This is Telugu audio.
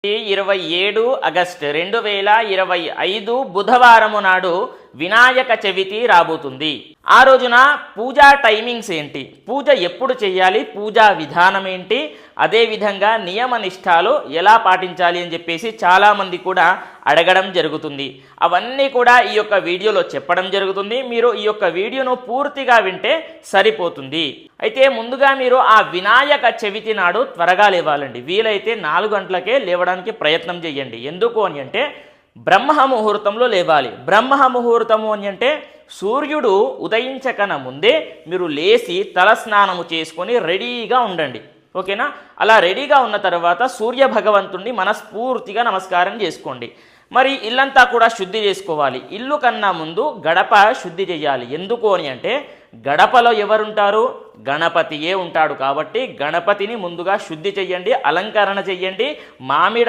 27 ఆగస్టు 2025 బుధవారము నాడు వినాయక చవితి రాబోతుంది. ఆ రోజున పూజా టైమింగ్స్ ఏంటి, పూజ ఎప్పుడు చేయాలి, పూజా విధానం ఏంటి, అదేవిధంగా నియమ నిష్ఠాలు ఎలా పాటించాలి అని చెప్పేసి చాలామంది కూడా అడగడం జరుగుతుంది. అవన్నీ కూడా ఈ యొక్క వీడియోలో చెప్పడం జరుగుతుంది. మీరు ఈ యొక్క వీడియోను పూర్తిగా వింటే సరిపోతుంది. అయితే ముందుగా మీరు ఆ వినాయక చవితి నాడు త్వరగా లేవాలండి. వీలైతే 4 గంటలకే లేవడానికి ప్రయత్నం చేయండి. ఎందుకు అని అంటే బ్రహ్మ ముహూర్తంలో లేవాలి. బ్రహ్మ ముహూర్తము అని అంటే సూర్యుడు ఉదయించకన ముందే మీరు లేచి తలస్నానము చేసుకొని రెడీగా ఉండండి. ఓకేనా? అలా రెడీగా ఉన్న తర్వాత సూర్య భగవంతుణ్ణి మనస్ఫూర్తిగా నమస్కారం చేసుకోండి. మరి ఇల్లంతా కూడా శుద్ధి చేసుకోవాలి. ఇల్లు కన్నా ముందు గడప శుద్ధి చేయాలి. ఎందుకు అని అంటే గడపలో ఎవరుంటారు? గణపతియే ఉంటాడు. కాబట్టి గణపతిని ముందుగా శుద్ధి చెయ్యండి, అలంకరణ చెయ్యండి. మామిడి